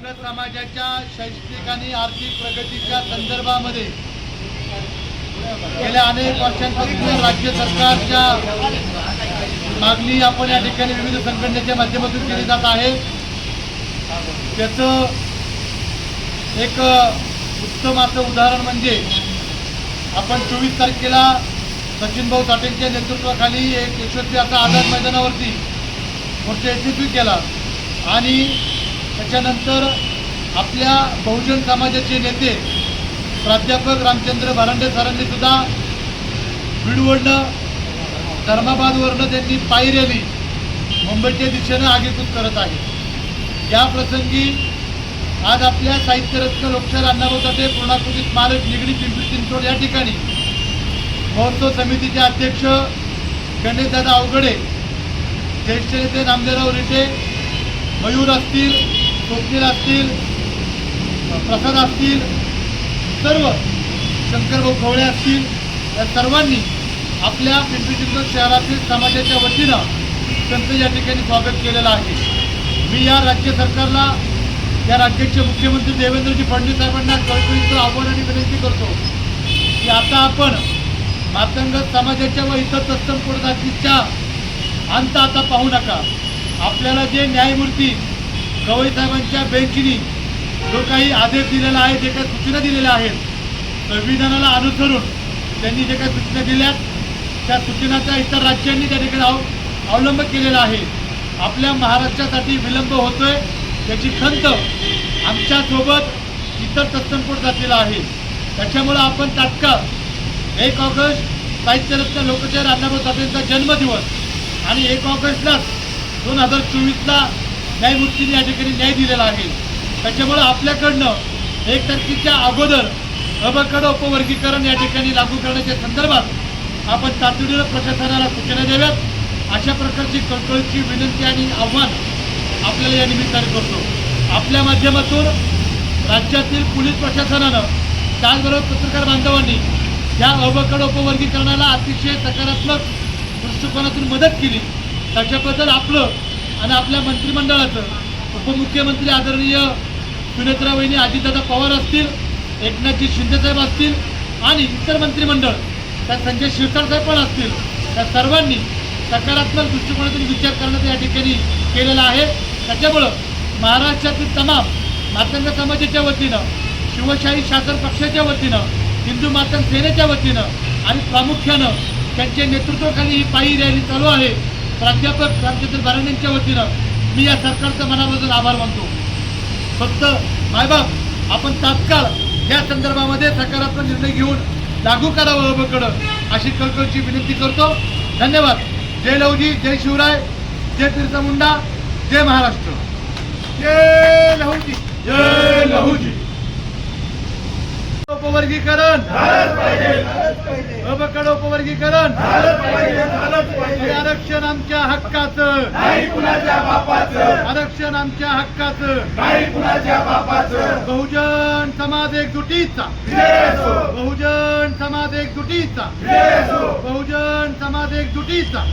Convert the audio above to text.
समाजाच्या शैक्षणिक आणि आर्थिक प्रगतीच्या संदर्भामध्ये गेल्या अनेक वर्षांपासून राज्य सरकारच्या मागणी आपण या ठिकाणी विविध संघटनेच्या माध्यमातून केली जात आहे। त्याचं एक उत्तम असं उदाहरण म्हणजे आपण 24 तारखेला सचिन भाऊ साठेंच्या नेतृत्वाखाली एक यशस्वी असा आझाद मैदानावरती मोर्चा यशस्वी केला आणि त्याच्यानंतर आपल्या बहुजन समाजाचे नेते प्राध्यापक रामचंद्र भारांडे सरांनी सुद्धा बीडवरनं धर्माबादवरनं त्यांनी पायी रॅली मुंबईच्या दिशेनं आगेकूच करत आहे। या प्रसंगी आज आपल्या साहित्यरत्न लोकशाहीर अण्णाभाऊ साठे पूर्णाकृती स्मारक निगडी पिंपरी चिंचवड या ठिकाणी महोत्सव समितीचे अध्यक्ष गणेशदादा अवघडे, ज्येष्ठ नेते नामदेवराव रिटे, मयूर असतील, स्वप्नील असतील, प्रसाद असतील, सर्व शंकरभाऊ खवळे असतील, या सर्वांनी आपल्या पिंपरी चिंचवड शहरातील समाजाच्या वतीनं त्यांचं या ठिकाणी स्वागत केलेलं आहे। मी या राज्य सरकारला, या राज्याचे मुख्यमंत्री देवेंद्रजी फडणवीस साहेबांना कळकळीचं आव्हान आणि विनंती करतो की आता आपण मातंग समाजाच्या व इतर तत्सम जातीच्या अंत आता पाहू नका। आपल्याला जे न्यायमूर्ती गवई साहेबांच्या बेंचनी जो काही आदेश दिलेला आहे, जे काही सूचना दिलेल्या आहेत, संविधानाला अनुसरून त्यांनी जे काही सूचना दिल्यात त्या सूचनाचा इतर राज्यांनी त्या ठिकाणी अवलंब केलेला आहे। आपल्या महाराष्ट्रासाठी विलंब होतोय त्याची खंत आमच्यासोबत इतर तत्सम जातीला आहे। त्याच्यामुळं आपण तात्काळ 1 ऑगस्ट साहित्यरत्न लोकशाहीर अण्णाभाऊ साठेंचा जन्मदिवस आणि 1 ऑगस्टलाच 2024ला न्यायमूर्तींनी या ठिकाणी न्याय दिलेला आहे। त्याच्यामुळं आपल्याकडनं 1 तारखेच्या अगोदर अबकड उपवर्गीकरण या ठिकाणी लागू करण्याच्या संदर्भात आपण तातडीनं प्रशासनाला सूचना द्याव्यात, अशा प्रकारची कळकळीची विनंती आणि आव्हान आपल्याला या निमित्ताने करतो। आपल्या माध्यमातून राज्यातील पोलीस प्रशासनानं त्याचबरोबर पत्रकार बांधवांनी या अबकड उपवर्गीकरणाला अतिशय सकारात्मक दृष्टिकोनातून मदत केली, त्याच्याबद्दल आपलं आणि आपल्या मंत्रिमंडळाचं, उपमुख्यमंत्री आदरणीय सुनेत्रा वहिनी अजितदादा पवार असतील, एकनाथजी शिंदेसाहेब असतील आणि इतर मंत्रिमंडळ त्या संजय शिरसाट पण असतील, त्या सर्वांनी सकारात्मक दृष्टिकोनातून विचार करण्याचा या ठिकाणी केलेला आहे। त्याच्यामुळं महाराष्ट्रातील तमाम मातंग समाजाच्या वतीनं, शिवशाही शासन पक्षाच्या वतीनं, हिंदू मातंग सेनेच्या वतीनं आणि प्रामुख्यानं त्यांच्या नेतृत्वाखाली ही पायी रॅली चालू आहे, प्राध्यापक रामचंद्र भारांडेंच्या वतीनं मी या सरकारचा मनापासून आभार मानतो। फक्त मायबाप आपण तात्काळ या संदर्भामध्ये सकारात्मक निर्णय घेऊन लागू करावं अबकडं, अशी कळकळीची विनंती करतो। धन्यवाद। जय लहुजी, जय शिवराय, जय बिरसा मुंडा, जय महाराष्ट्र। जय लहुजी, जय लहुजी। उपवर्गीकरण अबकड उपवर्गीकरण आरक्षण आमच्या हक्काचं, आरक्षण आमच्या हक्काचं, बहुजन समाज एकजुटीचा, बहुजन समाज एकजुटीचा, बहुजन समाज एकजुटीचा।